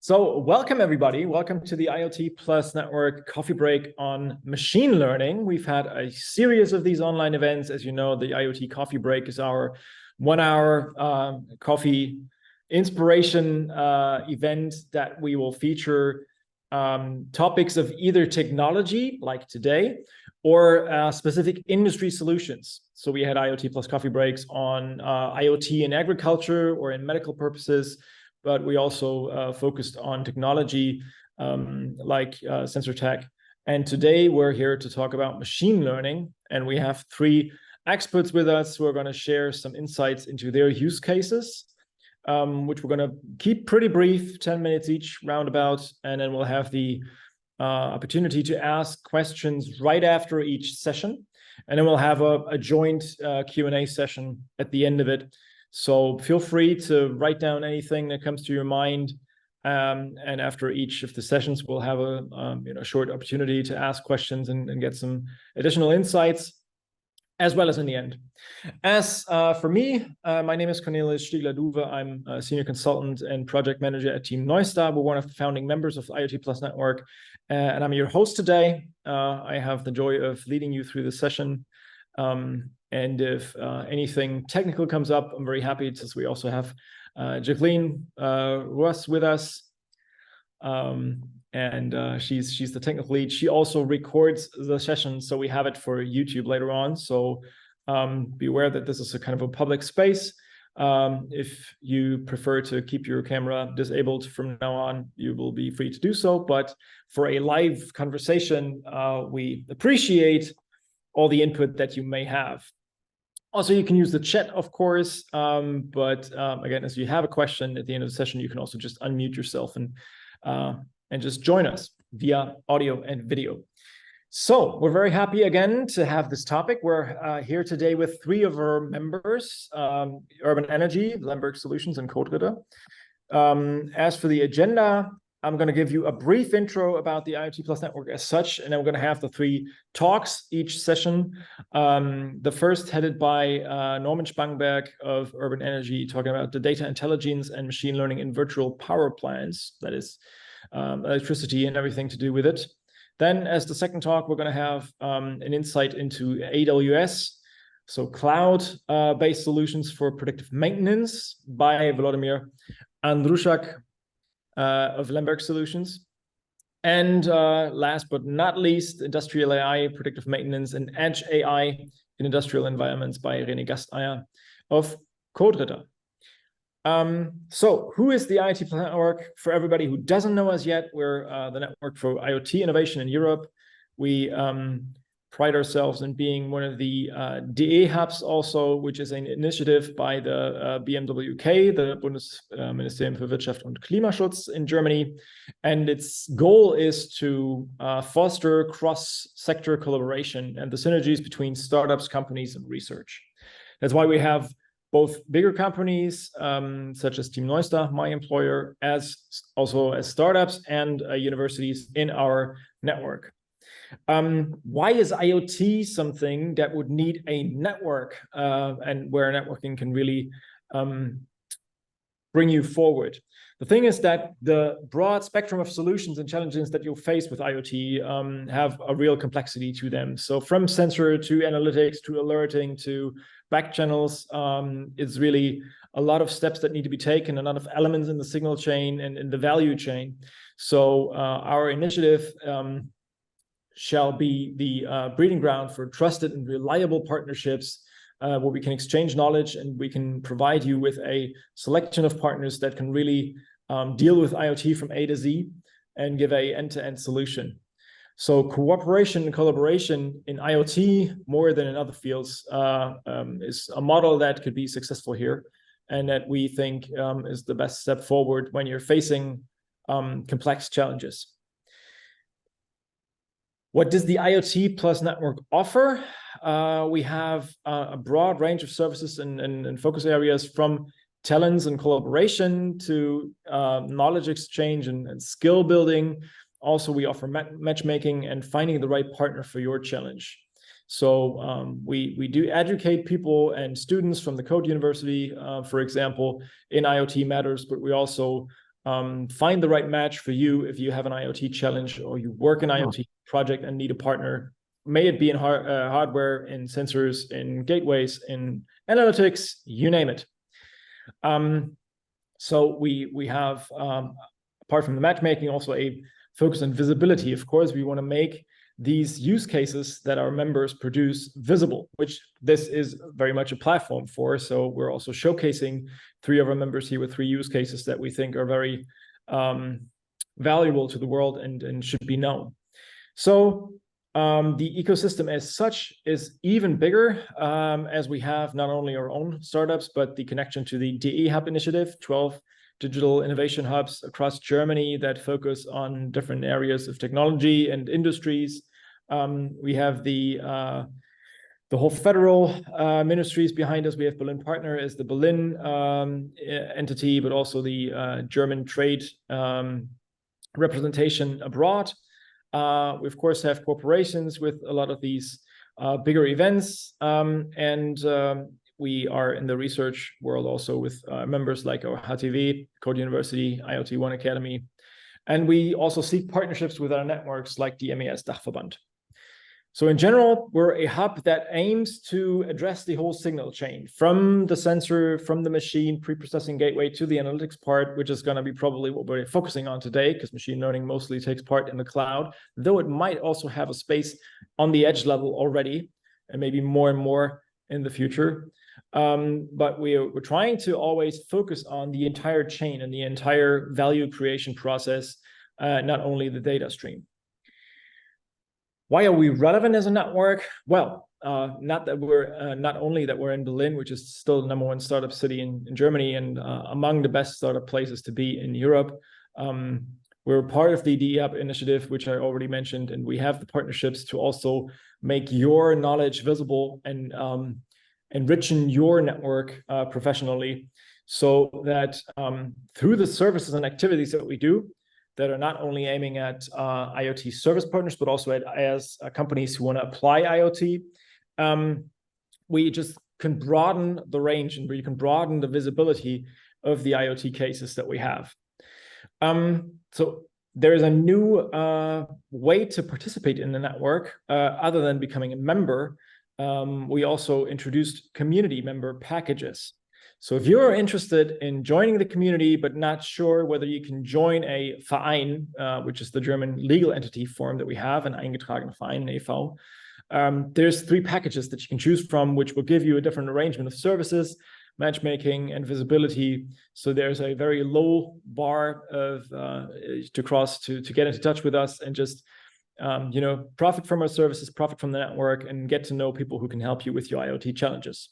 So welcome everybody. Welcome to the IoT+Network coffee break on machine learning. We've had a series of these online events. As you know, the IoT coffee break is our 1 hour coffee inspiration event that we will feature topics of either technology like today or specific industry solutions. So we had IoT plus coffee breaks on IoT in agriculture or in medical purposes, but we also focused on technology like sensor tech. And today we're here to talk about machine learning. And we have 3 experts with us who are going to share some insights into their use cases, which we're going to keep pretty brief, 10 minutes each roundabout. And then we'll have the opportunity to ask questions right after each session. And then we'll have a joint Q&A session at the end of it. So feel free to write down anything that comes to your mind. And after each of the sessions, we'll have a short opportunity to ask questions and get some additional insights, as well as in the end. As for me, my name is Cornelius Stiegler-Duwe. I'm a senior consultant and project manager at Team Neustar. We're one of the founding members of IoT+Network, and I'm your host today. I have the joy of leading you through the session. And if anything technical comes up, I'm very happy since we also have Jacqueline Russ with us. She's the technical lead. She also records the session, so we have it for YouTube later on. So be aware that this is a kind of a public space. If you prefer to keep your camera disabled from now on, you will be free to do so. But for a live conversation, we appreciate all the input that you may have. Also, you can use the chat, of course, but again, as you have a question at the end of the session, you can also just unmute yourself and just join us via audio and video. So we're very happy again to have this topic. We're here today with 3 of our members, Urban Energy, Lemberg Solutions, and Coderitter. As for the agenda, I'm going to give you a brief intro about the IoT+Network as such, and then we're going to have the 3 talks each session. The first headed by Norman Spangenberg of Urban Energy, talking about the data intelligence and machine learning in virtual power plants, that is electricity and everything to do with it. Then as the second talk, we're going to have an insight into AWS, so cloud-based solutions for predictive maintenance by Volodymyr Andrushchak of Lemberg Solutions. And last but not least, industrial AI, predictive maintenance, and edge AI in industrial environments by René Gastmeier of Coderitter. So who is the IoT+Network? For everybody who doesn't know us yet, we're the network for IoT innovation in Europe. We pride ourselves in being one of the DE hubs also, which is an initiative by the BMWK, the Bundesministerium für Wirtschaft und Klimaschutz in Germany. And its goal is to foster cross-sector collaboration and the synergies between startups, companies, and research. That's why we have both bigger companies, such as Team Neustar, my employer, as also as startups and universities in our network. Why is IoT something that would need a network and where networking can really bring you forward? The thing is that the broad spectrum of solutions and challenges that you'll face with IoT have a real complexity to them. So from sensor to analytics to alerting to back channels, it's really a lot of steps that need to be taken, a lot of elements in the signal chain and in the value chain. So our initiative shall be the breeding ground for trusted and reliable partnerships where we can exchange knowledge and we can provide you with a selection of partners that can really deal with IoT from A to Z and give a end-to-end solution. So cooperation and collaboration in IoT, more than in other fields, is a model that could be successful here and that we think is the best step forward when you're facing complex challenges. What does the IoT+Network offer? We have a broad range of services and focus areas, from talents and collaboration to knowledge exchange and skill building. Also, we offer matchmaking and finding the right partner for your challenge. So we do educate people and students from the Code University, for example, in IoT matters, but we also find the right match for you if you have an IoT challenge or you work an IoT project and need a partner. May it be in hardware, in sensors, in gateways, in analytics, you name it. So we have, apart from the matchmaking, also a focus on visibility. Of course, we want to make these use cases that our members produce visible, which this is very much a platform for. So we're also showcasing 3 of our members here with 3 use cases that we think are very valuable to the world and should be known. So the ecosystem as such is even bigger, as we have not only our own startups, but the connection to the DE Hub initiative, 12 digital innovation hubs across Germany that focus on different areas of technology and industries. We have the whole federal ministries behind us. We have Berlin Partner as the Berlin entity, but also the German trade representation abroad. We, of course, have corporations with a lot of these bigger events. We are in the research world also with members like our HTW, Code University, IoT One Academy. And we also seek partnerships with our networks like the MES Dachverband. So in general, we're a hub that aims to address the whole signal chain from the sensor, from the machine, pre-processing gateway to the analytics part, which is going to be probably what we're focusing on today, because machine learning mostly takes part in the cloud, though it might also have a space on the edge level already, and maybe more and more in the future. But we're trying to always focus on the entire chain and the entire value creation process, not only the data stream. Why are we relevant as a network? Well, not only that we're in Berlin, which is still the #1 startup city in Germany and among the best startup places to be in Europe. We're part of the DE Hub initiative, which I already mentioned, and we have the partnerships to also make your knowledge visible and enrichen your network professionally, so that through the services and activities that we do, that are not only aiming at IoT service partners, but also as companies who want to apply IoT, we just can broaden the range and we can broaden the visibility of the IoT cases that we have. So there is a new way to participate in the network other than becoming a member. We also introduced community member packages. So if you're interested in joining the community, but not sure whether you can join a Verein, which is the German legal entity form that we have, an eingetragener Verein, e.V., there's 3 packages that you can choose from, which will give you a different arrangement of services, matchmaking, and visibility. So there's a very low bar of to cross to get into touch with us and just profit from our services, profit from the network, and get to know people who can help you with your IoT challenges.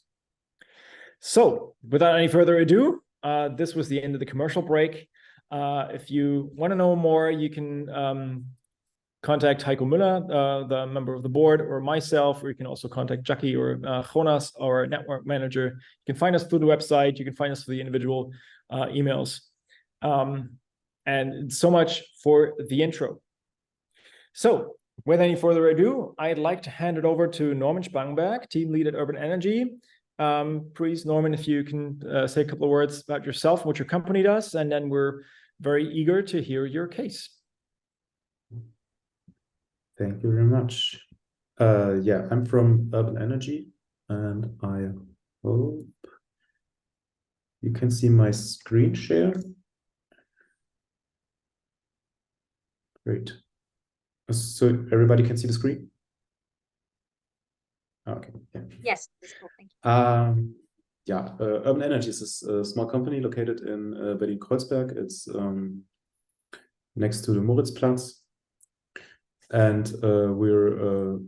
So without any further ado, this was the end of the commercial break. If you want to know more, you can contact Heiko Müller, the member of the board, or myself, or you can also contact Jackie or Jonas, our network manager. You can find us through the website. You can find us through the individual emails. And so much for the intro. So without any further ado, I'd like to hand it over to Norman Spangenberg, team lead at Urban Energy. Please, Norman, if you can say a couple of words about yourself, what your company does, and then we're very eager to hear your case. Thank you very much. Yeah, I'm from Urban Energy, and I hope you can see my screen share. Great. So everybody can see the screen? Okay. Yeah. Yes. Thank you. Yeah, Urban Energy is a small company located in Berlin-Kreuzberg. It's next to the Moritzplatz, and we're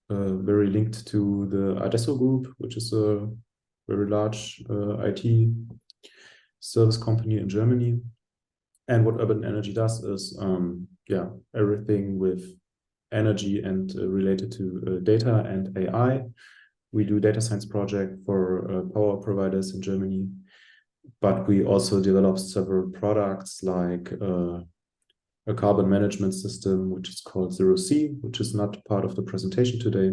very linked to the Adesso Group, which is a very large IT service company in Germany. And what Urban Energy does is everything with energy and related to data and AI. We do data science project for power providers in Germany, but we also develop several products like a carbon management system, which is called 0C, which is not part of the presentation today,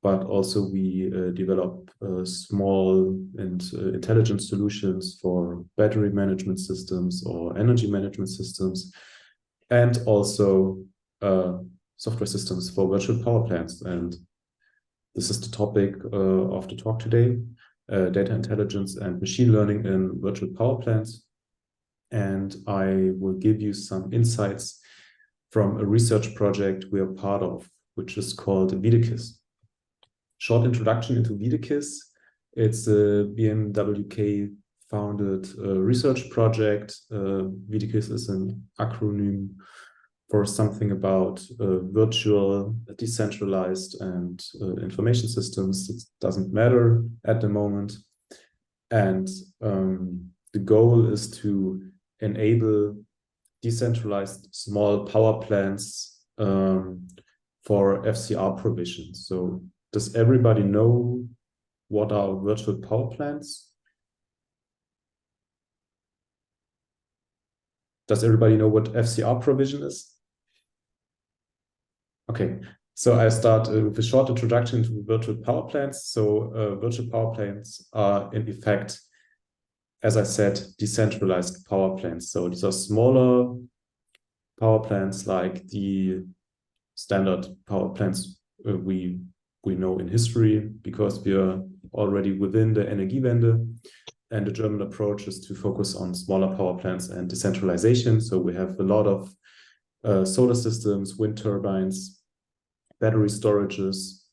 but also we develop small and intelligent solutions for battery management systems or energy management systems, and also software systems for virtual power plants. And this is the topic of the talk today, data intelligence and machine learning in virtual power plants. And I will give you some insights from a research project we are part of, which is called VDKIS. Short introduction into VDKIS. It's a BMWK founded research project. VDKIS is an acronym for something about virtual, decentralized, and information systems. It doesn't matter at the moment. And the goal is to enable decentralized small power plants for FCR provision. So does everybody know what are virtual power plants? Does everybody know what FCR provision is? Okay, so I start with a short introduction to virtual power plants. So virtual power plants are in effect, as I said, decentralized power plants. So these are smaller power plants like the standard power plants we know in history, because we are already within the Energiewende, and the German approach is to focus on smaller power plants and decentralization. So we have a lot of solar systems, wind turbines, battery storages,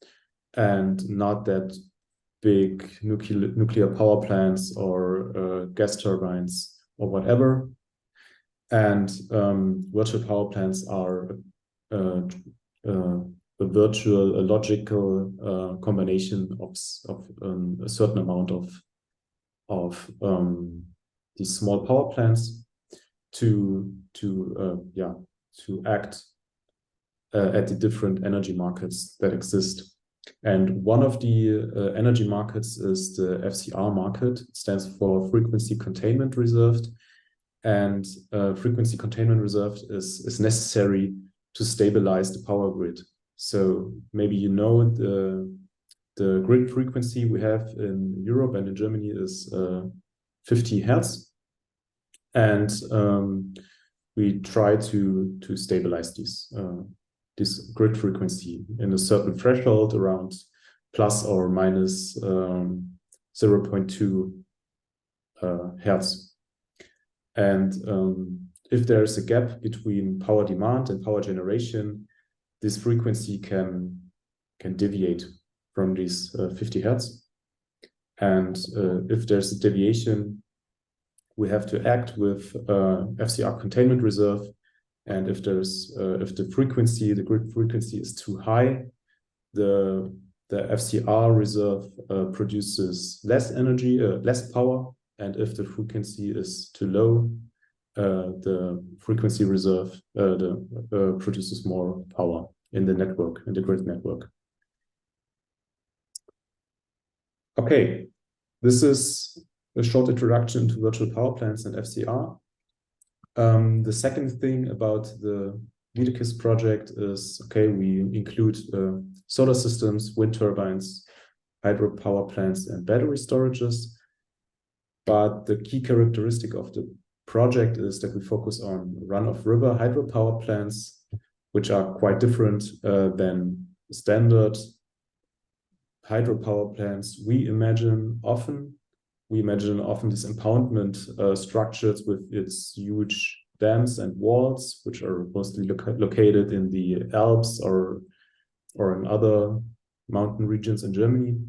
and not that big nuclear power plants or gas turbines or whatever. And virtual power plants are a logical combination of a certain amount of these small power plants to act at the different energy markets that exist. And one of the energy markets is the FCR market. It stands for Frequency Containment Reserved. And frequency containment reserved is necessary to stabilize the power grid. So maybe you know the grid frequency we have in Europe and in Germany is 50 Hertz. And we try to stabilize this grid frequency in a certain threshold around plus or minus 0.2 Hertz. And if there's a gap between power demand and power generation, this frequency can deviate from these 50 Hertz. And if there's a deviation, we have to act with FCR containment reserve. And if the frequency, the grid frequency is too high, the FCR reserve produces less energy, less power. And if the frequency is too low, the frequency reserve produces more power in the network, in the grid network. Okay, this is a short introduction to virtual power plants and FCR. The second thing about the VDKIS project is, okay, we include solar systems, wind turbines, hydropower plants, and battery storages. But the key characteristic of the project is that we focus on run-of-river hydropower plants, which are quite different than standard hydropower plants we imagine often. We imagine often these impoundment structures with its huge dams and walls, which are mostly located in the Alps or in other mountain regions in Germany.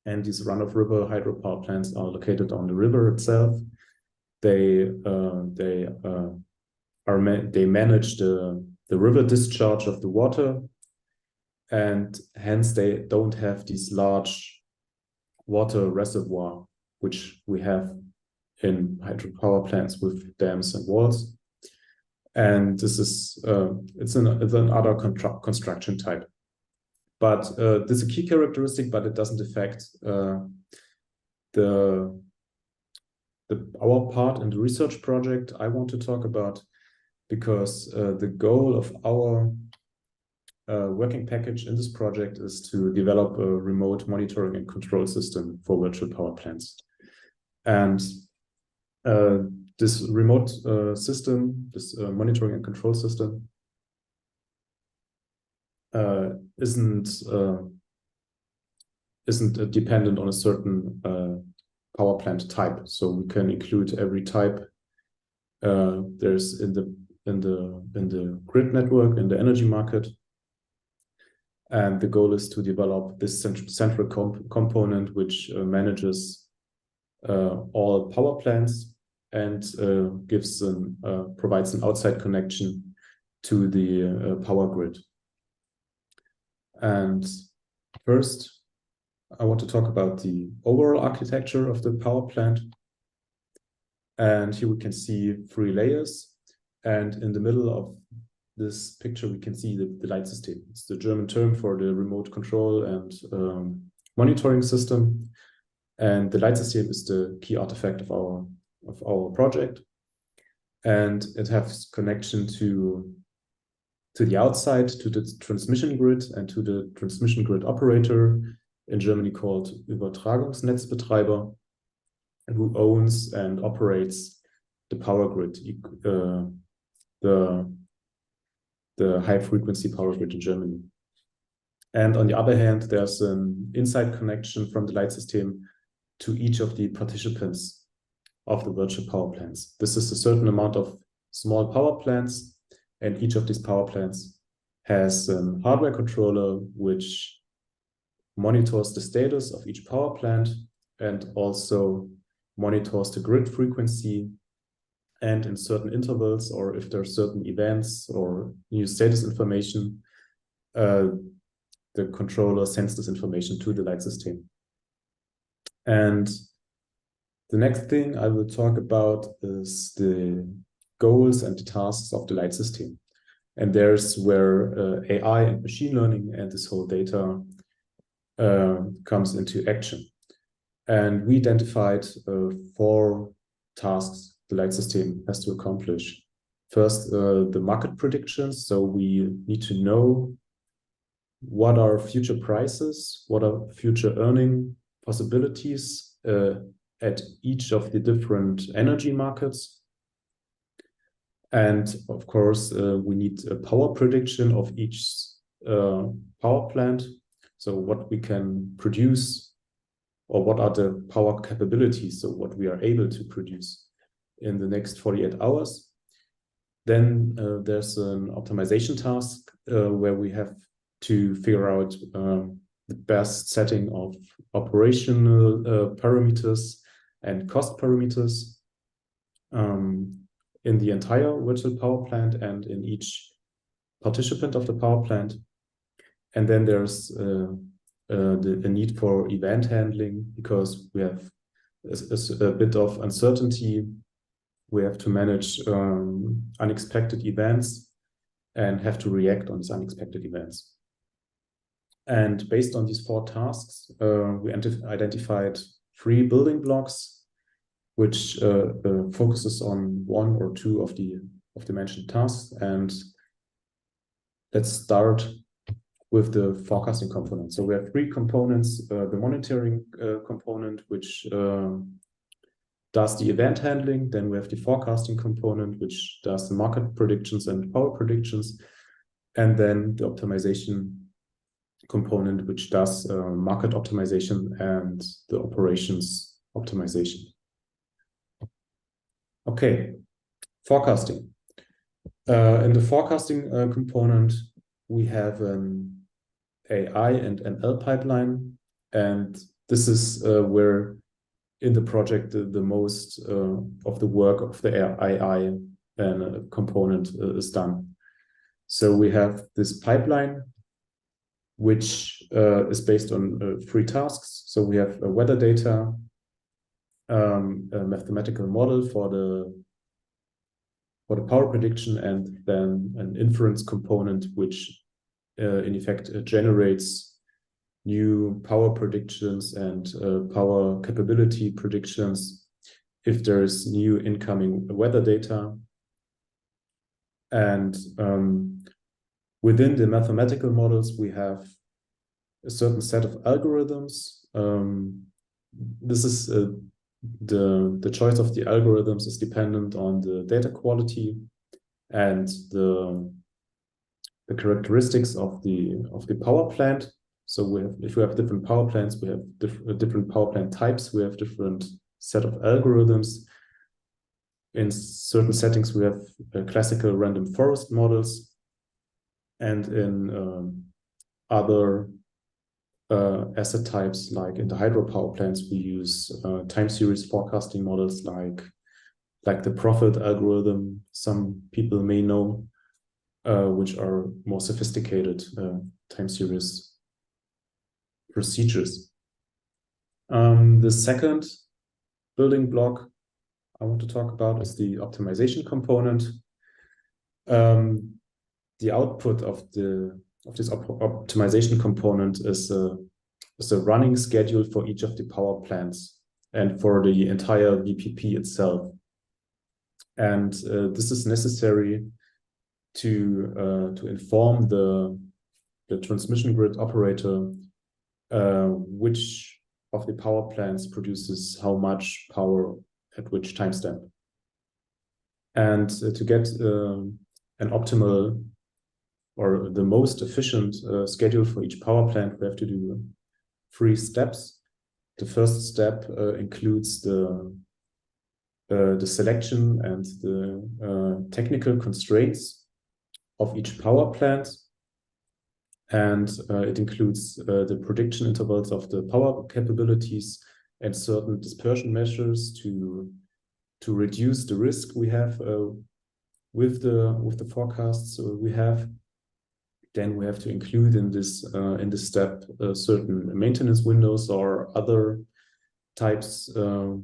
And these run-of-river hydropower plants are located on the river itself. They manage the river discharge of the water, and hence they don't have these large water reservoir, which we have in hydropower plants with dams and walls. And this is it's another construction type. But this is a key characteristic, but it doesn't affect our part in the research project I want to talk about, because the goal of our working package in this project is to develop a remote monitoring and control system for virtual power plants. And this remote system, this monitoring and control system, isn't dependent on a certain power plant type. So we can include every type there's in the grid network, in the energy market. And the goal is to develop this central component which manages all power plants and provides an outside connection to the power grid. And first, I want to talk about the overall architecture of the power plant. And here we can see 3 layers. And in the middle of this picture, we can see the light system. It's the German term for the remote control and monitoring system. And the light system is the key artifact of our project. And it has connection to the outside, to the transmission grid and to the transmission grid operator, in Germany called Übertragungsnetzbetreiber, who owns and operates the power grid, the high-frequency power grid in Germany. And on the other hand, there's an inside connection from the light system to each of the participants of the virtual power plants. This is a certain amount of small power plants, and each of these power plants has a hardware controller which monitors the status of each power plant and also monitors the grid frequency, and in certain intervals, or if there are certain events or new status information, the controller sends this information to the light system. And the next thing I will talk about is the goals and the tasks of the light system. And there's where AI and machine learning and this whole data comes into action. And we identified 4 tasks the light system has to accomplish. First, the market predictions. So we need to know what are future prices, what are future earning possibilities at each of the different energy markets. And of course, we need a power prediction of each power plant. So what we can produce, or what are the power capabilities, so what we are able to produce in the next 48 hours. Then there's an optimization task where we have to figure out the best setting of operational parameters and cost parameters in the entire virtual power plant and in each participant of the power plant. And then there's a need for event handling, because we have a bit of uncertainty. We have to manage unexpected events and have to react on these unexpected events. And based on these 4 tasks, we identified 3 building blocks, which focuses on 1 or 2 of the mentioned tasks. And let's start with the forecasting component. So we have 3 components: the monitoring component, which does the event handling. Then we have the forecasting component, which does the market predictions and power predictions. And then the optimization component, which does market optimization and the operations optimization. Okay, forecasting. In the forecasting component, we have an AI and ML pipeline. And this is where in the project the most of the work of the AI component is done. So we have this pipeline, which is based on 3 tasks. So we have weather data, a mathematical model for the power prediction, and then an inference component, which in effect generates new power predictions and power capability predictions if there is new incoming weather data. And Within the mathematical models, we have a certain set of algorithms. This is the choice of the algorithms is dependent on the data quality and the characteristics of the power plant. So if we have different power plants, we have different power plant types. We have different set of algorithms. In certain settings, we have classical random forest models, and in other asset types, like in the hydropower plants, we use time series forecasting models like the profit algorithm. Some people may know, which are more sophisticated time series procedures. The second building block I want to talk about is the optimization component. The output of this optimization component is a running schedule for each of the power plants and for the entire VPP itself. And this is necessary to inform the transmission grid operator which of the power plants produces how much power at which timestamp. And to get an optimal or the most efficient schedule for each power plant, we have to do 3 steps. The first step includes the selection and the technical constraints of each power plant. And it includes the prediction intervals of the power capabilities and certain dispersion measures to reduce the risk we have with the forecasts we have. Then we have to include in this step certain maintenance windows or other types or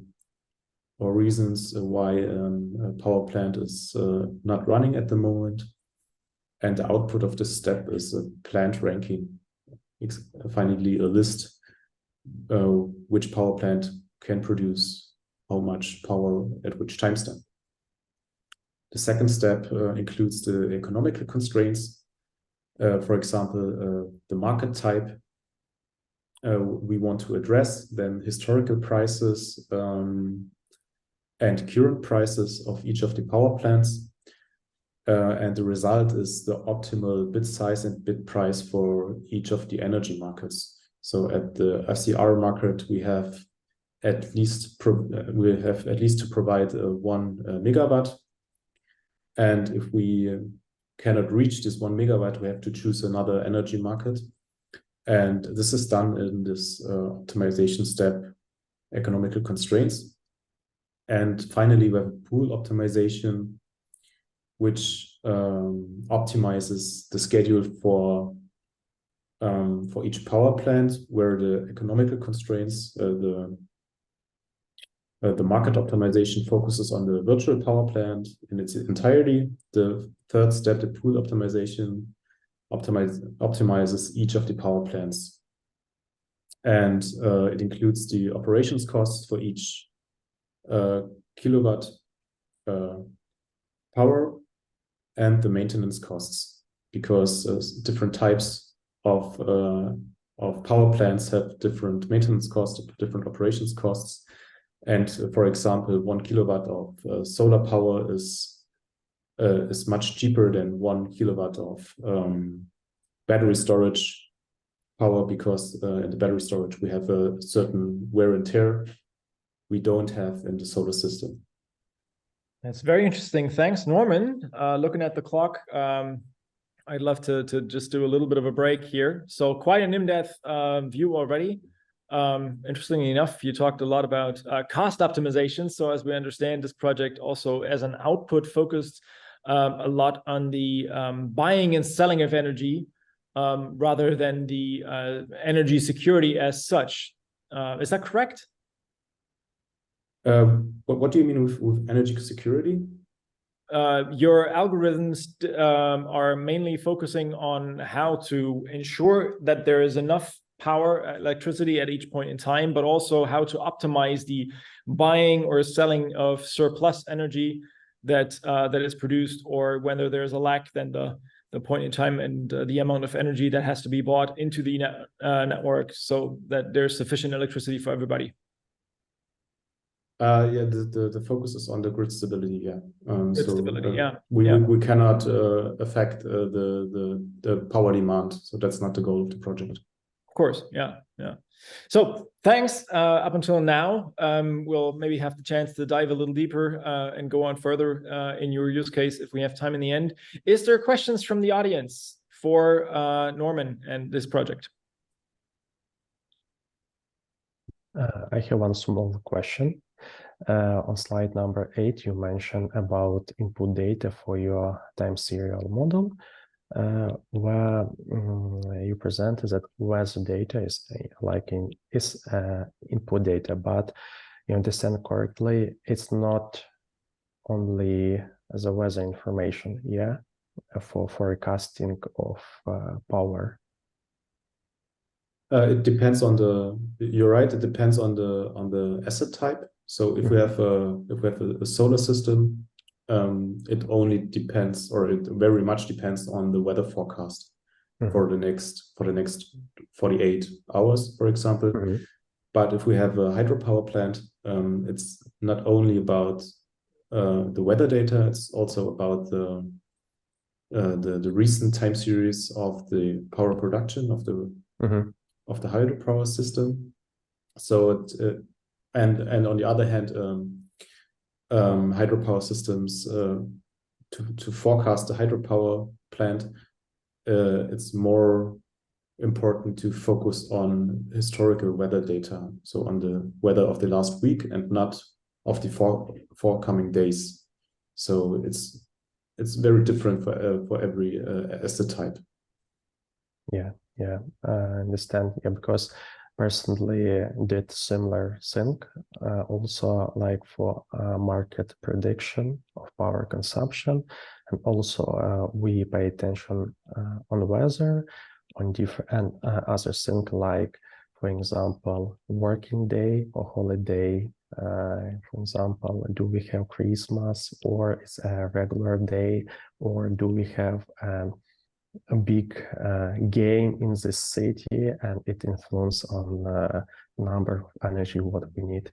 reasons why a power plant is not running at the moment. And the output of this step is a plant ranking, finally a list which power plant can produce how much power at which timestamp. The second step includes the economical constraints. For example, the market type we want to address, then historical prices and current prices of each of the power plants. And the result is the optimal bit size and bit price for each of the energy markets. So at the FCR market, we have at least to provide 1 megawatt. And if we cannot reach this 1 megawatt, we have to choose another energy market. And this is done in this optimization step, economical constraints. And finally, we have pool optimization, which optimizes the schedule for each power plant, where the economical constraints, the market optimization focuses on the virtual power plant in its entirety. The third step, the pool optimization, optimizes each of the power plants. And it includes the operations costs for each kilowatt power and the maintenance costs, because different types of power plants have different maintenance costs, different operations costs. And for example, 1 kilowatt of solar power is much cheaper than 1 kilowatt of battery storage power, because in the battery storage we have a certain wear and tear we don't have in the solar system. That's very interesting. Thanks, Norman. Looking at the clock, I'd love to just do a little bit of a break here. So quite an in-depth view already. Interestingly enough, you talked a lot about cost optimization. So as we understand, this project also as an output focused a lot on the buying and selling of energy rather than the energy security as such. Is that correct? What do you mean with energy security? Your algorithms are mainly focusing on how to ensure that there is enough power, electricity at each point in time, but also how to optimize the buying or selling of surplus energy that is produced, or whether there's a lack, then the the point in time and the amount of energy that has to be bought into the network so that there's sufficient electricity for everybody. Yeah, the focus is on the grid stability. Yeah, Stability, yeah. We cannot affect the power demand, so that's not the goal of the project. Of course, yeah. So thanks up until now. We'll maybe have the chance to dive a little deeper and go on further in your use case if we have time in the end. Is there questions from the audience for Norman and this project? I have one small question. On slide number 8, you mentioned about input data for your time serial model, where you presented that weather data is input data, but you understand correctly, it's not only the weather information, yeah, for forecasting of power. It depends on you're right. It depends on the asset type. So if we have a solar system, it only depends, or it very much depends on the weather forecast for the next 48 hours, for example. But if we have a hydropower plant, it's not only about the weather data. It's also about the recent time series of the power production of the hydropower system. So and on the other hand, hydropower systems to forecast the hydropower plant, it's more important to focus on historical weather data, so on the weather of the last week and not of the forthcoming days. So it's very different for every asset type. Yeah, I understand. Yeah, because personally did similar thing, also like for market prediction of power consumption, and also we pay attention on weather, on different and other things like, for example, working day or holiday. For example, do we have Christmas, or it's a regular day, or do we have a big game in this city, and it influences on number of energy what we need.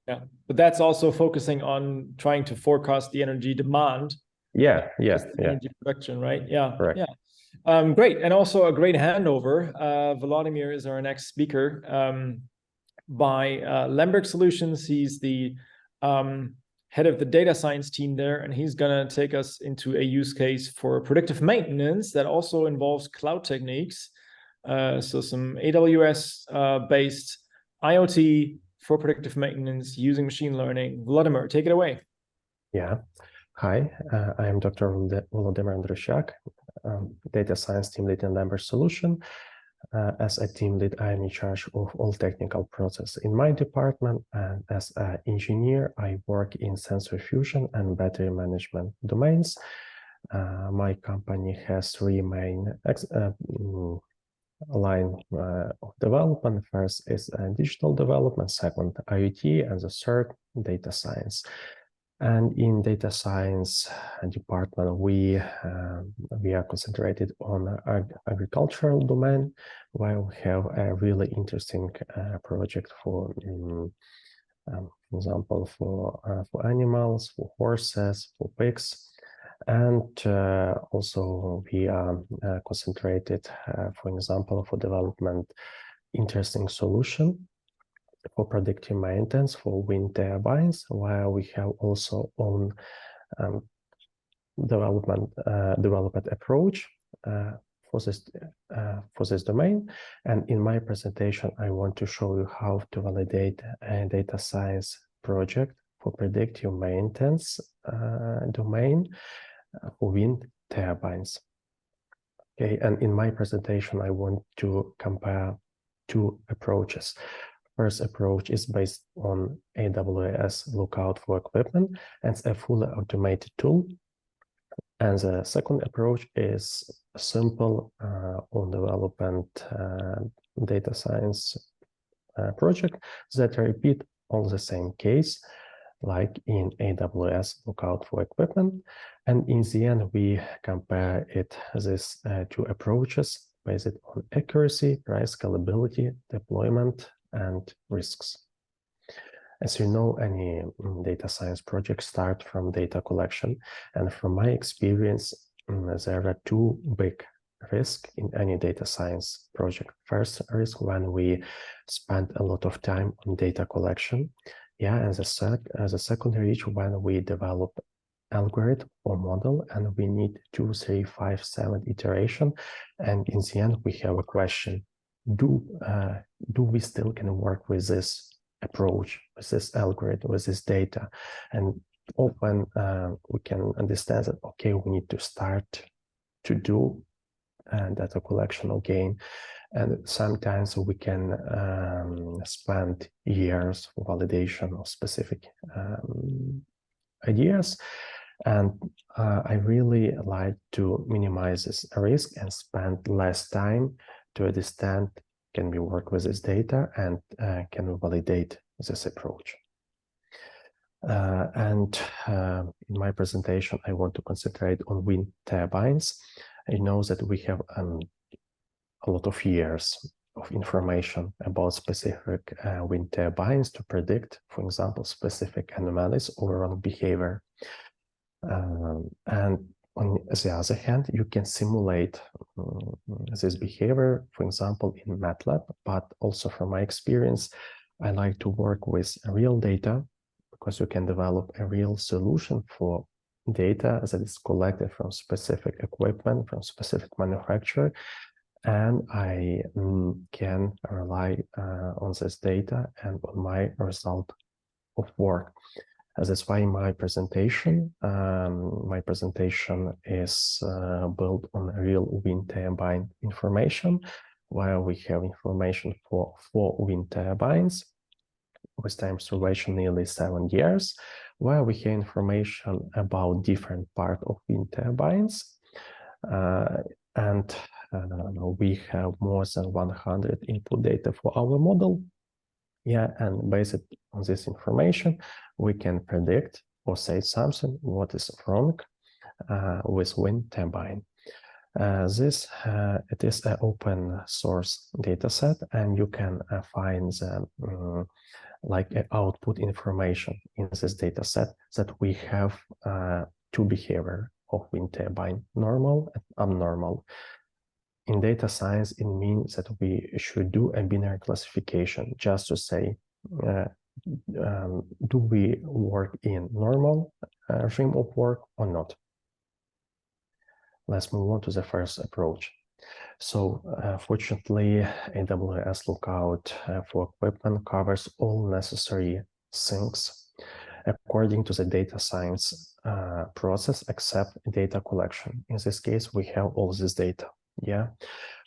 Yeah, but that's also focusing on trying to forecast the energy demand. Energy production, right? Yeah. Correct. Yeah. Great, and also a great handover. Volodymyr is our next speaker by Lemberg Solutions. He's the head of the data science team there, and he's going to take us into a use case for predictive maintenance that also involves cloud techniques. So some AWS based IoT for predictive maintenance using machine learning. Volodymyr, take it away. Yeah. Hi, I am Dr. Volodymyr Andrushchak, data science team lead in Lemberg Solutions. As a team lead, I am in charge of all technical process in my department, and as an engineer, I work in sensor fusion and battery management domains. My company has 3 main line of development. First is digital development, second IoT, and the third data science. And in data science department, we are concentrated on agricultural domain, where we have a really interesting project for example, for animals, for horses, for pigs, and also we are concentrated, for example, for development interesting solution for predictive maintenance for wind turbines, where we have also own development approach for this domain. And in my presentation, I want to show you how to validate a data science project for predictive maintenance domain for wind turbines. Okay, and in my presentation, I want to compare 2 approaches. First approach is based on AWS Lookout for equipment, and it's a fully automated tool. And the second approach is a simple on development data science project that repeat all the same case. like in AWS Lookout for equipment. And in the end, we compare these two approaches based on accuracy, price, scalability, deployment, and risks. As you know, any data science project starts from data collection. And from my experience, there are two big risks in any data science project. First risk, when we spend a lot of time on data collection. Yeah, and the second risk, when we develop algorithm or model and we need 2, 3, 5, 7 iteration. And in the end, we have a question, do we still can work with this approach, with this algorithm, with this data? And often we can understand that, okay, we need to start to do data collection again. And sometimes we can spend years for validation of specific ideas. And I really like to minimize this risk and spend less time to understand, can we work with this data and can we validate this approach. In my presentation, I want to concentrate on wind turbines. I know that we have a lot of years of information about specific wind turbines to predict, for example, specific anomalies or wrong behavior. And on the other hand, you can simulate this behavior, for example, in MATLAB, but also from my experience, I like to work with real data because you can develop a real solution for data that is collected from specific equipment, from specific manufacturer. And I can rely on this data and on my result of work. That's why my presentation is built on real wind turbine information, where we have information for 4 wind turbines with time observation nearly 7 years, where we have information about different parts of wind turbines. We have more than 100 input data for our model. Yeah, and based on this information, we can predict or say something what is wrong with wind turbine. It is an open source data set, and you can find the output information in this data set that we have 2 behavior of wind turbine, normal and abnormal. In data science, it means that we should do a binary classification just to say, do we work in normal regime of work or not? Let's move on to the first approach. So fortunately, AWS Lookout for equipment covers all necessary things according to the data science process, except data collection. In this case, we have all this data. Yeah,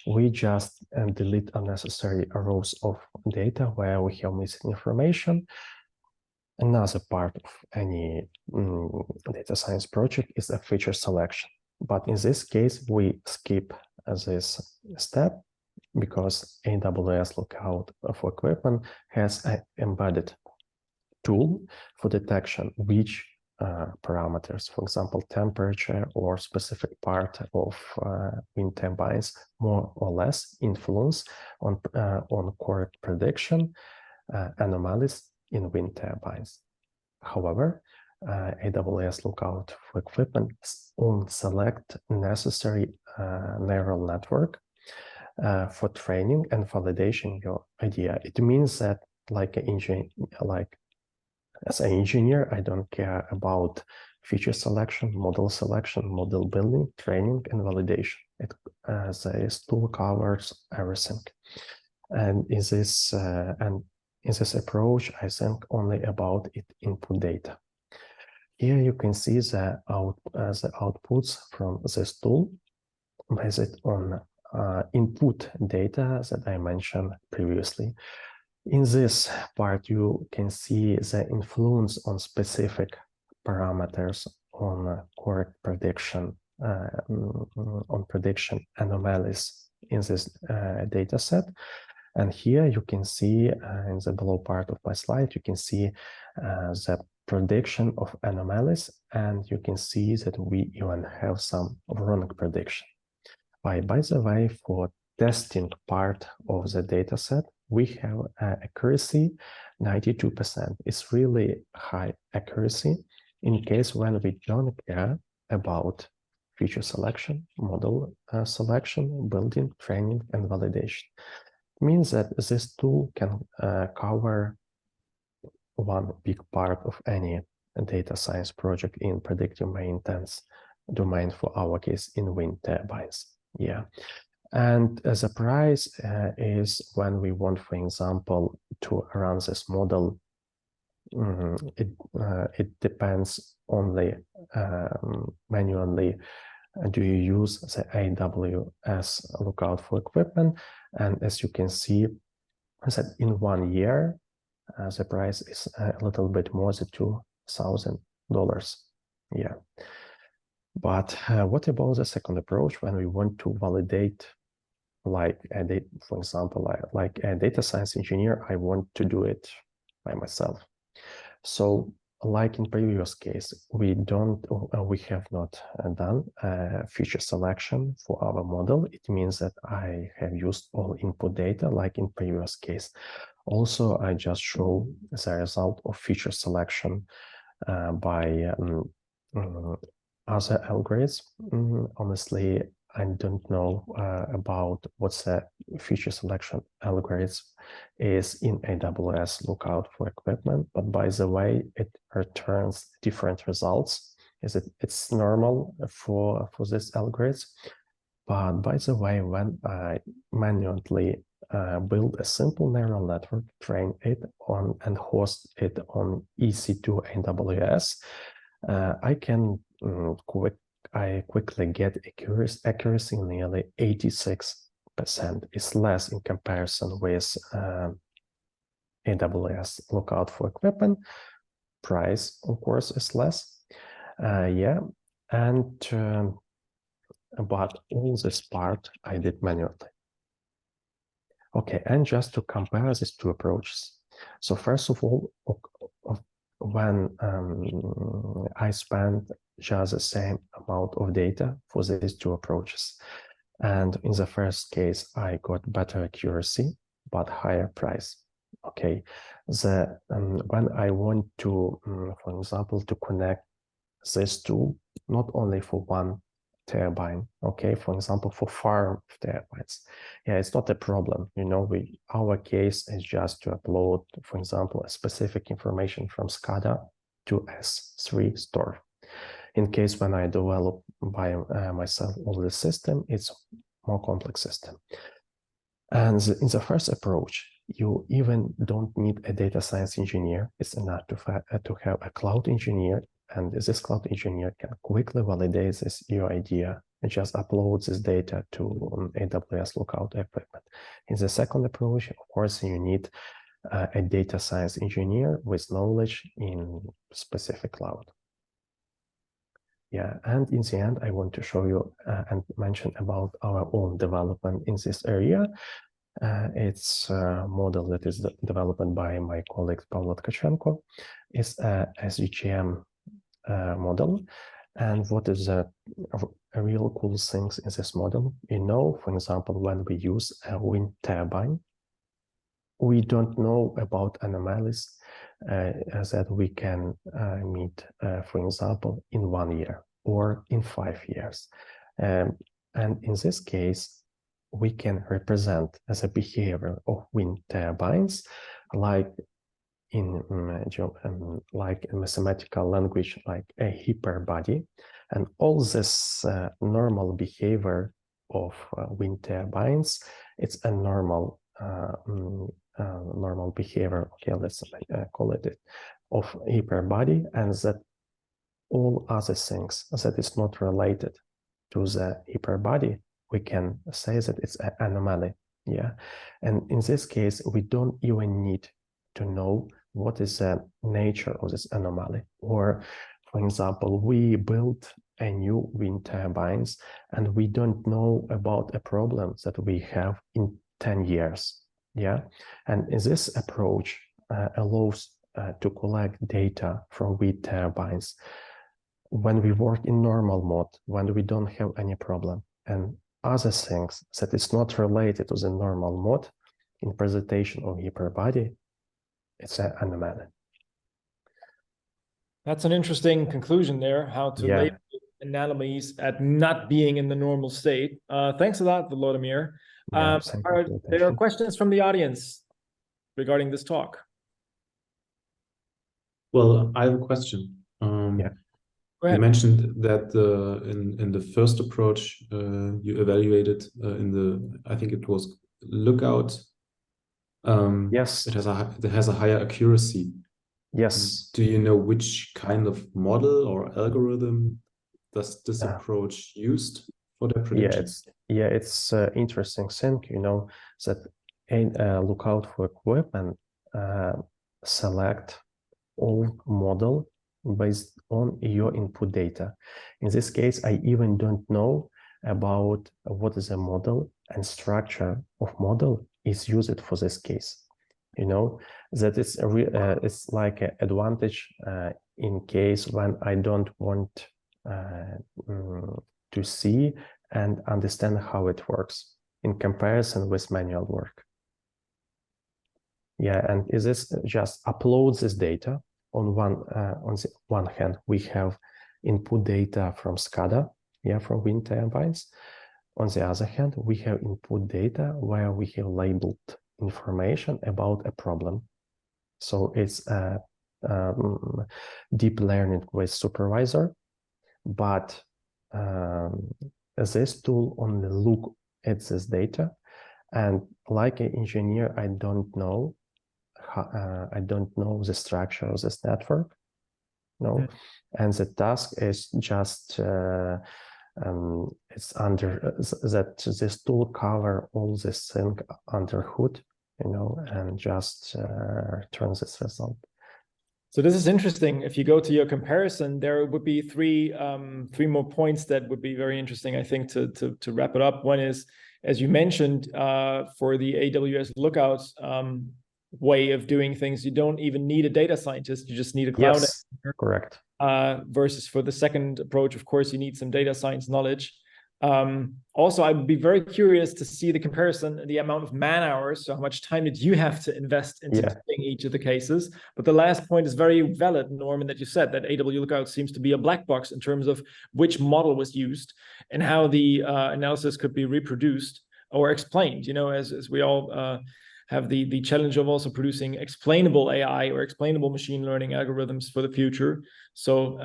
we just delete unnecessary rows of data where we have missing information. Another part of any data science project is a feature selection. But in this case, we skip this step because AWS Lookout for equipment has an embedded tool for detection which parameters, for example, temperature or specific part of wind turbines, more or less influence on correct prediction anomalies in wind turbines. However, AWS Lookout for equipment only select necessary neural network for training and validation your idea. It means that as an engineer, I don't care about feature selection, model building, training, and validation. This tool covers everything. And in this approach, I think only about input data. Here you can see the outputs from this tool based on input data that I mentioned previously. In this part, you can see the influence on specific parameters on correct prediction, on prediction anomalies in this data set. And here you can see in the below part of my slide, you can see the prediction of anomalies, and you can see that we even have some wrong prediction. By the way, for testing part of the dataset, we have accuracy 92%. It's really high accuracy in case when we don't care about feature selection, model selection, building, training, and validation. It means that this tool can cover one big part of any data science project in predictive maintenance domain, for our case in wind turbines. Yeah. And the price is when we want, for example, to run this model, it depends only manually. Do you use the AWS lookout for equipment? And as you can see, that in 1 year, the price is a little bit more than $2,000. Yeah. But what about the second approach when we want to validate, like for example, like a data science engineer, I want to do it by myself. So like in previous case, we have not done feature selection for our model. It means that I have used all input data like in previous case. Also, I just show the result of feature selection by other algorithms. Honestly, I don't know about what's the feature selection algorithm is in AWS lookout for equipment, but by the way, it returns different results. It's normal for this algorithm. But by the way, when I manually build a simple neural network, train it on and host it on EC2 AWS, I can quickly get accuracy nearly 86%. It's less in comparison with AWS lookout for equipment. Price, of course, is less. Yeah, and but all this part I did manually. Okay, and just to compare these two approaches. So first of all, when I spent just the same amount of data for these two approaches, and in the first case, I got better accuracy, but higher price. Okay, when I want to, for example, to connect this tool, not only for one turbine, okay, for example, for farm turbines, yeah, it's not a problem. You know, our case is just to upload, for example, a specific information from SCADA to S3 store. In case when I develop by myself all the system, it's more complex system. And in the first approach, you even don't need a data science engineer. It's enough to have a cloud engineer, and this cloud engineer can quickly validate your idea and just upload this data to AWS lookout equipment. In the second approach, of course, you need a data science engineer with knowledge in specific cloud. Yeah, and in the end, I want to show you and mention about our own development in this area. It's a model that is developed by my colleague Paul Tkachenko. It's a SGGM model. And what is a real cool things in this model? You know, for example, when we use a wind turbine, we don't know about anomalies that we can meet, for example, in 1 year or in 5 years. And in this case, we can represent as a behavior of wind turbines, like in mathematical language, like a hyperbody, and all this normal behavior of wind turbines. It's a normal normal behavior. Okay, let's call it of hyperbody, and that all other things that is not related to the hyperbody, we can say that it's an anomaly. Yeah, and in this case, we don't even need to know what is the nature of this anomaly. Or, for example, we built a new wind turbines and we don't know about a problem that we have in 10 years. Yeah, and this approach allows to collect data from wind turbines when we work in normal mode, when we don't have any problem, and other things that is not related to the normal mode in presentation of hyperbody, it's an anomaly. That's an interesting conclusion there, how to label anomalies at not being in the normal state. Thanks a lot, Volodymyr. Are there questions from the audience regarding this talk? Well, I have a question. You mentioned that in the first approach you evaluated in the, I think it was Lookout. Yes, it has a higher accuracy. Yes. Do you know which kind of model or algorithm does this approach used for the predictions? It's interesting thing, you know, that in Lookout for equipment select all model based on your input data. In this case, I even don't know about what is a model and structure of model is used for this case. You know, that it's like an advantage in case when I don't want to see and understand how it works in comparison with manual work. Yeah, and is this just uploads this data on the one hand, we have input data from SCADA, from wind turbines. On the other hand, we have input data where we have labeled information about a problem. So it's deep learning with supervisor, but this tool only look at this data, and like an engineer, I don't know the structure of this network, and the task is just it's under that this tool cover all this thing under hood, and just turn this result. So this is interesting. If you go to your comparison, there would be three more points that would be very interesting, I think, to wrap it up. One is, as you mentioned, for the AWS Lookouts way of doing things, you don't even need a data scientist. You just need a cloud engineer. Correct. Versus for the second approach, of course, you need some data science knowledge. Also, I'd be very curious to see the comparison, the amount of man hours. So how much time did you have to invest into doing each of the cases? But the last point is very valid, Norman, that you said that AWS Lookout seems to be a black box in terms of which model was used and how the analysis could be reproduced or explained, as we all have the challenge of also producing explainable AI or explainable machine learning algorithms for the future. So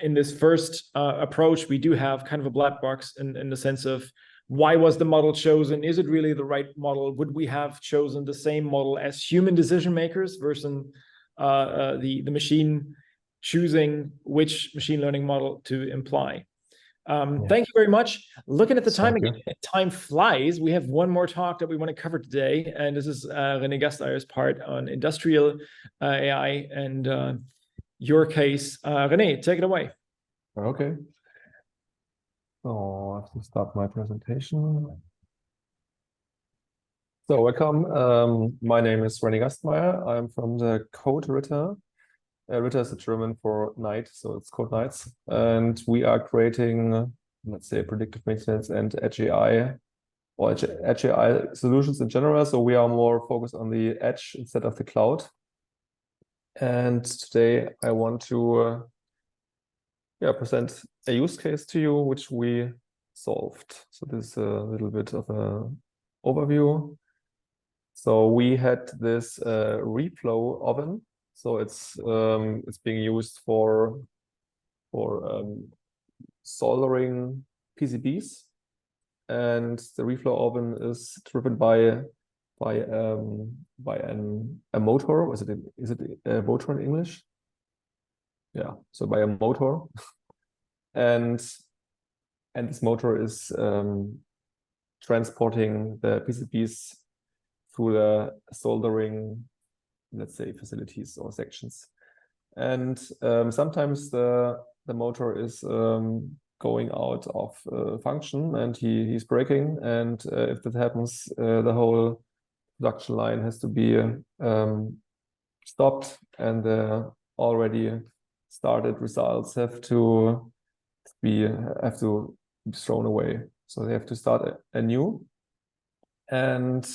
in this first approach, we do have kind of a black box in the sense of why was the model chosen? Is it really the right model? Would we have chosen the same model as human decision makers versus the machine choosing which machine learning model to imply? Thank you very much. Looking at the time again, time flies. We have one more talk that we want to cover today, and this is René Gastmeier's part on industrial AI and your case. René, take it away. Okay. So I have to start my presentation. So welcome. My name is René Gastmeier. I'm from the Coderitter. Ritter is a German for night, so it's code nights. And we are creating, let's say, predictive maintenance and edge AI, or edge AI solutions in general. So we are more focused on the edge instead of the cloud. And today I want to present a use case to you, which we solved. So this is a little bit of an overview. So we had this reflow oven. So it's being used for soldering PCBs, and the reflow oven is driven by a motor. Is it a motor in English? Yeah, so by a motor, and this motor is transporting the PCBs through the soldering, let's say, facilities or sections. And sometimes the motor is going out of function, and he's breaking, and if that happens, the whole production line has to be stopped, and the already started results have to be thrown away. So they have to start anew. And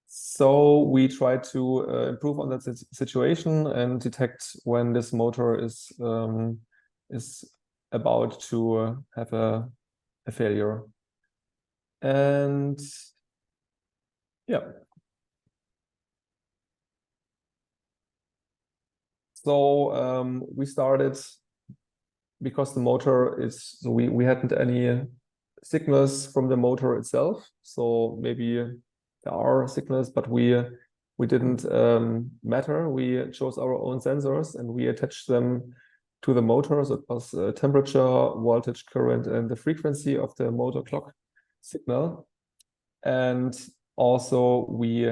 so we try to improve on that situation and detect when this motor is about to have a failure. And yeah. So we started because the motor is, so we hadn't any signals from the motor itself. So maybe there are signals, but we didn't matter. We chose our own sensors and we attached them to the motor. So it was temperature, voltage, current, and the frequency of the motor clock signal. And also we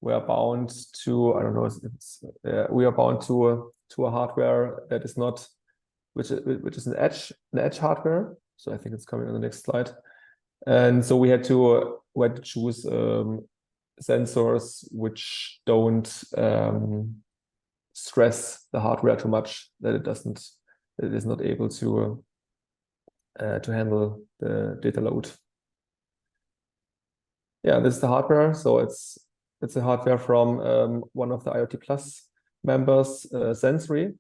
were bound to, I don't know, we are bound to a hardware that is not, which is an edge hardware. So I think it's coming on the next slide. And so we had to choose sensors which don't stress the hardware too much, that it is not able to handle the data load. Yeah, this is the hardware. So it's a hardware from one of the IoT+ members, Sensory.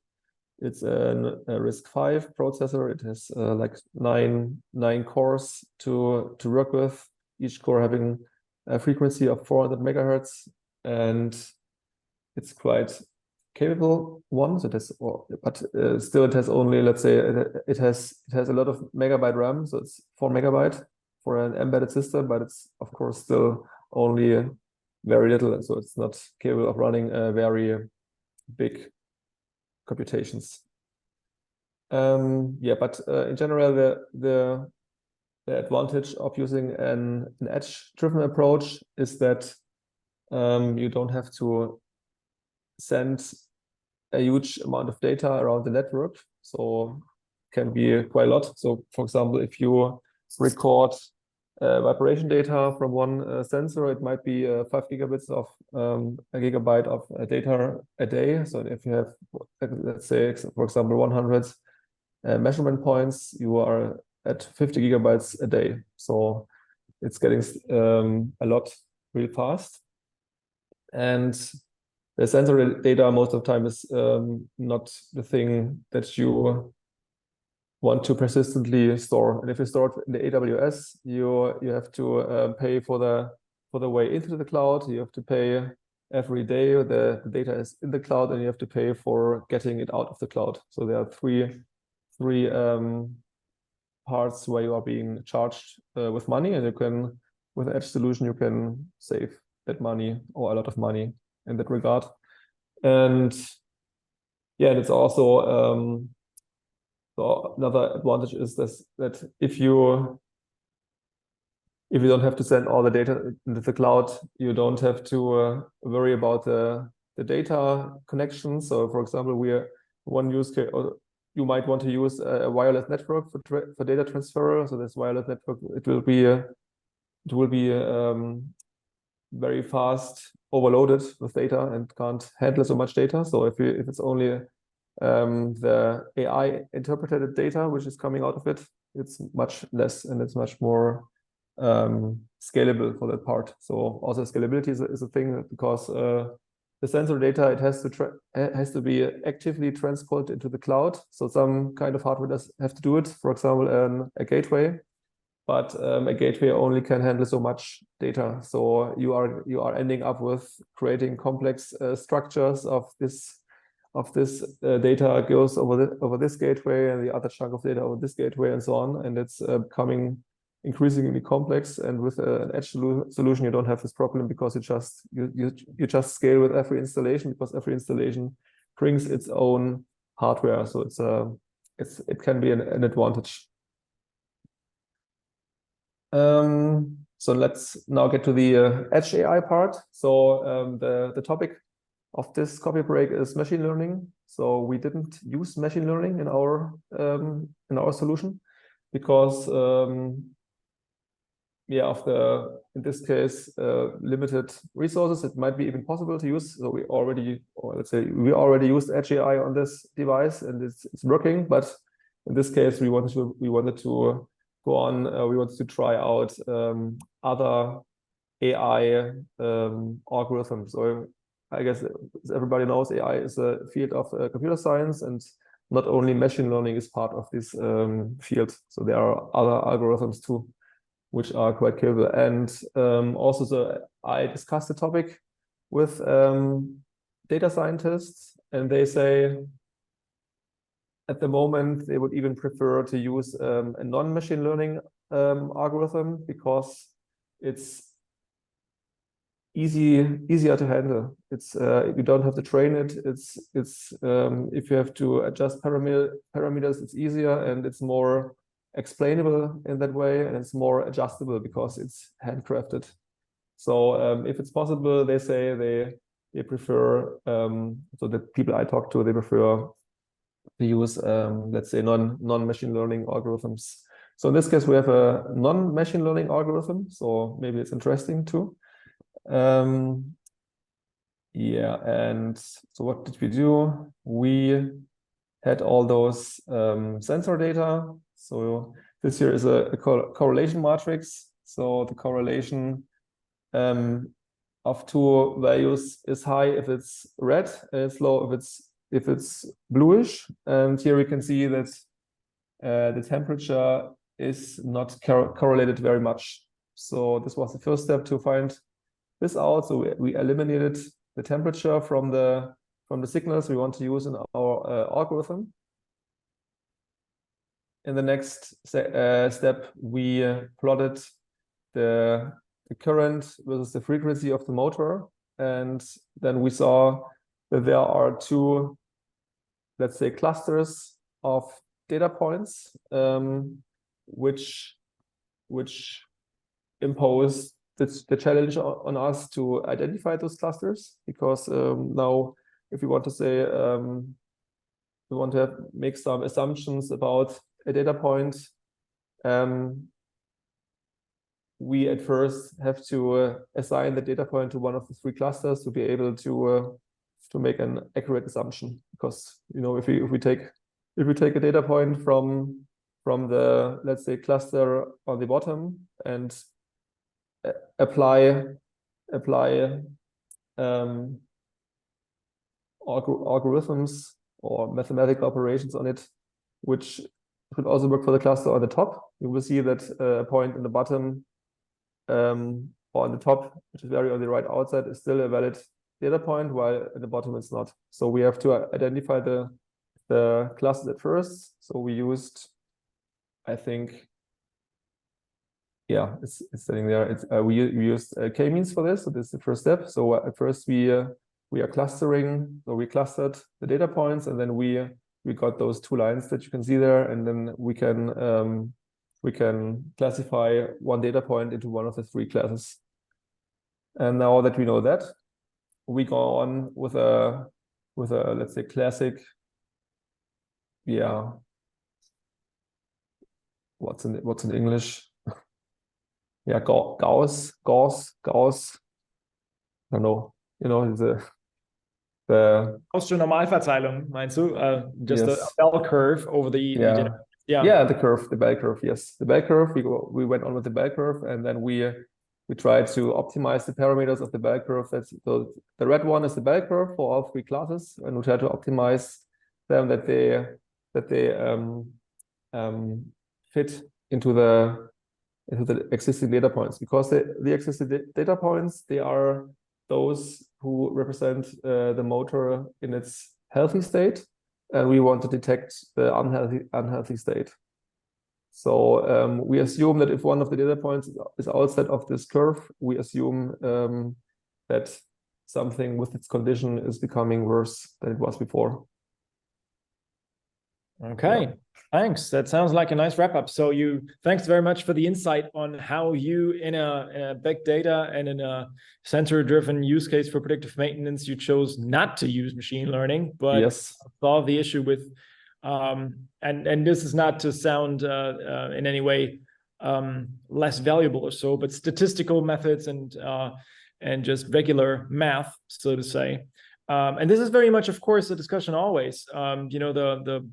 It's a RISC-V processor. It has like nine cores to work with, each core having a frequency of 400 megahertz, and it's quite capable one. So that's, but still it has only, let's say, it has a lot of megabyte RAM. So it's 4 megabyte for an embedded system, but it's of course still only very little. So it's not capable of running very big computations. Yeah, but in general, the advantage of using an edge-driven approach is that you don't have to send a huge amount of data around the network. So can be quite a lot. So for example, if you record vibration data from one sensor, it might be 5 gigabits of a gigabyte of data a day. So if you have, let's say, for example, 100 measurement points, you are at 50 gigabytes a day. So it's getting a lot real fast. And the sensor data most of the time is not the thing that you want to persistently store. And if you store it in the AWS, you have to pay for the way into the cloud. You have to pay every day the data is in the cloud, and you have to pay for getting it out of the cloud. So there are three parts where you are being charged with money, and you can, with an edge solution, you can save that money or a lot of money in that regard. And yeah, and it's also so another advantage is that if you don't have to send all the data into the cloud, you don't have to worry about the data connection. So for example, one use case, or you might want to use a wireless network for data transfer. So this wireless network, it will be very fast overloaded with data and can't handle so much data. So if it's only the AI interpreted data which is coming out of it, it's much less and it's much more scalable for that part. So also scalability is a thing, because the sensor data, it has to be actively transported into the cloud. So some kind of hardware does have to do it. For example, a gateway, but a gateway only can handle so much data. So you are ending up with creating complex structures of this data goes over this gateway, and the other chunk of data over this gateway, and so on. And it's becoming increasingly complex. And with an edge solution, you don't have this problem, because you just scale with every installation, because every installation brings its own hardware. So it can be an advantage. So let's now get to the edge AI part. So the topic of this coffee break is machine learning. So we didn't use machine learning in our solution, because of the, in this case, limited resources, it might be even possible to use. So we already used Edge AI on this device, and it's working. But in this case, we wanted to go on. We wanted to try out other AI algorithms. So I guess, as everybody knows, AI is a field of computer science, and not only machine learning is part of this field. So there are other algorithms too, which are quite capable. And also, I discussed the topic with data scientists, and they say at the moment they would even prefer to use a non-machine learning algorithm, because it's easier to handle. It's you don't have to train it. It's if you have to adjust parameters, it's easier, and it's more explainable in that way, and it's more adjustable because it's handcrafted. So if it's possible, they say they prefer, so the people I talk to, they prefer to use let's say non-machine learning algorithms. So in this case, we have a non-machine learning algorithm, so maybe it's interesting too. Yeah, and so what did we do? We had all those sensor data. So this here is a correlation matrix. So the correlation of two values is high if it's red, and it's low if it's bluish. And here we can see that the temperature is not correlated very much. So this was the first step to find this out. So we eliminated the temperature from the signals we want to use in our algorithm. In the next step, we plotted the current versus the frequency of the motor, and then we saw that there are two, let's say, clusters of data points, which impose the challenge on us to identify those clusters, because now if we want to say we want to make some assumptions about a data point, we at first have to assign the data point to one of the three clusters to be able to make an accurate assumption. Because if we take a data point from the, let's say, cluster on the bottom and apply algorithms or mathematical operations on it, which could also work for the cluster on the top, you will see that a point in the bottom or on the top, which is very on the right outside, is still a valid data point, while at the bottom it's not. So we have to identify the clusters at first. So we used, I think, yeah, it's sitting there. We used k-means for this. So this is the first step. So at first we are clustering. So we clustered the data points, and then we got those two lines that you can see there, and then we can classify one data point into one of the three classes. And now that we know that, we go on with a let's say classic, yeah, what's in English? Yeah, Gauss. I don't know. The Gaussian Normalverteilung, meinst du? Just yes. a bell curve over the yeah. Yeah, the bell curve. Yes, the bell curve. We went on with the bell curve, and then we tried to optimize the parameters of the bell curve. That's the red one is the bell curve for all three classes, and we try to optimize them that they fit into the existing data points, because the existing data points, they are those who represent the motor in its healthy state, and we want to detect the unhealthy state. So we assume that if one of the data points is outside of this curve, we assume that something with its condition is becoming worse than it was before. Okay, yeah. Thanks. That sounds like a nice wrap up. So thanks very much for the insight on how you, in a big data and in a sensor-driven use case for predictive maintenance, you chose not to use machine learning, but yes, solve the issue with, and this is not to sound in any way less valuable or so, but statistical methods and just regular math, so to say. And this is very much, of course, a discussion always. You know, the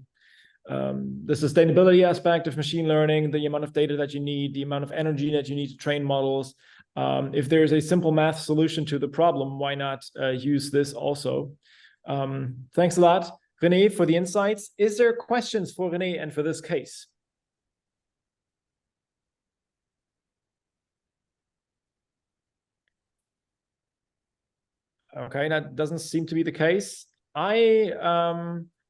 sustainability aspect of machine learning, the amount of data that you need, the amount of energy that you need to train models. If there's a simple math solution to the problem, why not use this also? Thanks a lot, René, for the insights. Is there questions for René and for this case? Okay, that doesn't seem to be the case. I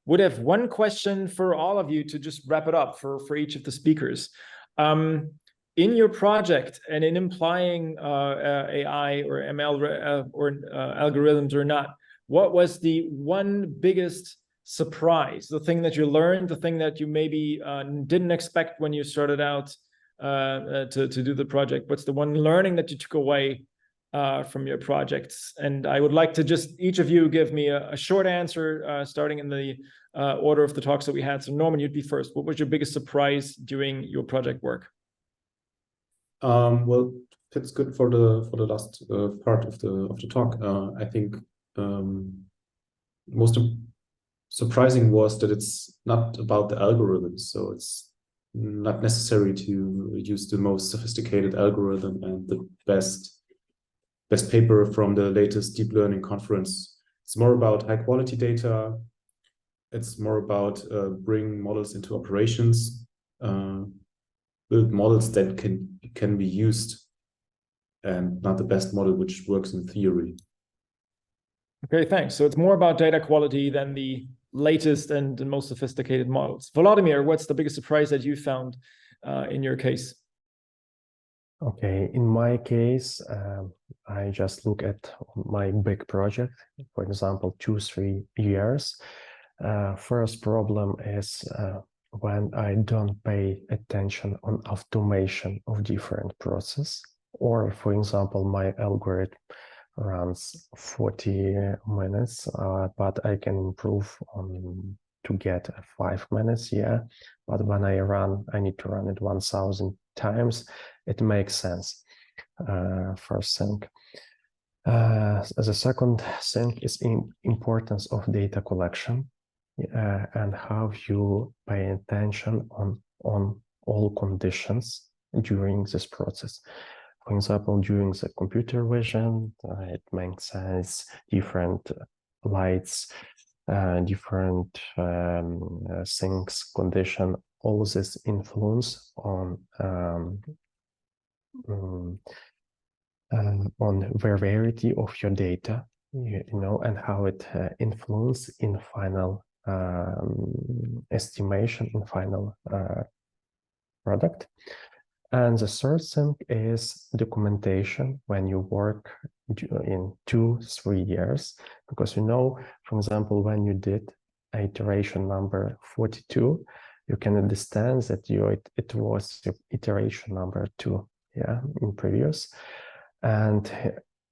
would have one question for all of you to just wrap it up for each of the speakers. In your project and in implying AI or ML or algorithms or not, what was the one biggest surprise, the thing that you learned, the thing that you maybe didn't expect when you started out to do the project? What's the one learning that you took away from your projects? And I would like to just each of you give me a short answer, starting in the order of the talks that we had. So Norman, you'd be first. What was your biggest surprise during your project work? Well, it's good for the last part of the talk. I think most surprising was that it's not about the algorithms. So it's not necessary to use the most sophisticated algorithm and the best paper from the latest deep learning conference. It's more about high quality data. It's more about bringing models into operations, build models that can be used, and not the best model which works in theory. Okay, thanks. So it's more about data quality than the latest and the most sophisticated models. Volodymyr, what's the biggest surprise that you found in your case? Okay, in my case, I just look at my big project, for example, 2-3 years. First problem is when I don't pay attention on automation of different process, or for example, my algorithm runs 40 minutes, but I can improve on to get 5 minutes, yeah. But when I need to run it 1,000 times. It makes sense. First thing. The second thing is importance of data collection and how you pay attention on all conditions during this process. For example, during the computer vision, it makes sense different lights, different things, condition, all this influence on variety of your data, you know, and how it influence in final estimation in final product. And the third thing is documentation when you work in 2-3 years, because, you know, for example, when you did iteration number 42, you can understand that it was your iteration number 2, yeah, in previous. And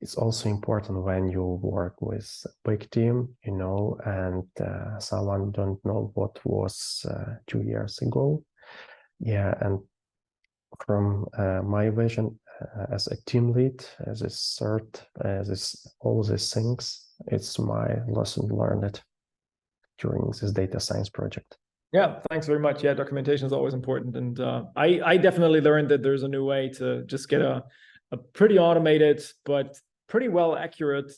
it's also important when you work with a big team, you know, and someone don't know what was 2 years ago. Yeah, and from my vision as a team lead, as a third, all these things, it's my lesson learned during this data science project. Yeah, thanks very much. Yeah, documentation is always important. And I definitely learned that there's a new way to just get a pretty automated, but pretty well accurate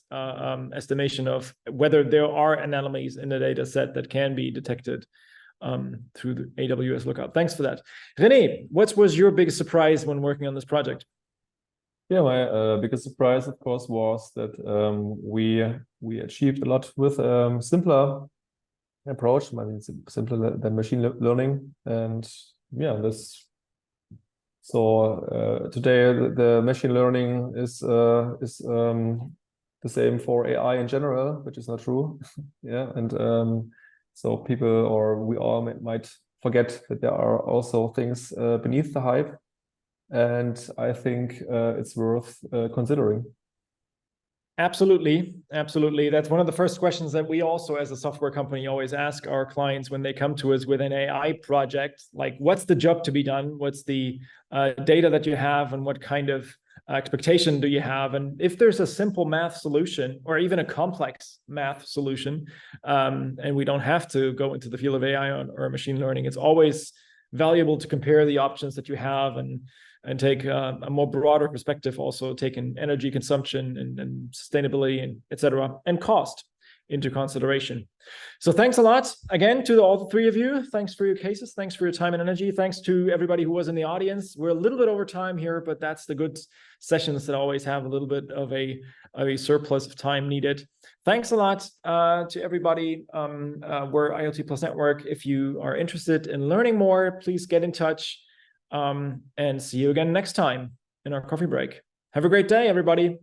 estimation of whether there are anomalies in the data set that can be detected through the AWS Lookup. Thanks for that. René, what was your biggest surprise when working on this project? Yeah, my biggest surprise, of course, was that we achieved a lot with simpler approach. I mean, it's simpler than machine learning, and yeah, this. So today the machine learning is the same for AI in general, which is not true. Yeah, and so people or we all might forget that there are also things beneath the hype, and I think it's worth considering. Absolutely. Absolutely. That's one of the first questions that we also, as a software company, always ask our clients when they come to us with an AI project, like what's the job to be done? What's the data that you have, and what kind of expectation do you have? And if there's a simple math solution or even a complex math solution, and we don't have to go into the field of AI or machine learning, it's always valuable to compare the options that you have and take a more broader perspective, also taking energy consumption and sustainability and et cetera, and cost into consideration. So thanks a lot again to all the three of you. Thanks for your cases. Thanks for your time and energy. Thanks to everybody who was in the audience. We're a little bit over time here, but that's the good sessions that always have a little bit of a surplus of time needed. Thanks a lot to everybody. We're IoT+Network. If you are interested in learning more, please get in touch. And see you again next time in our coffee break. Have a great day, everybody.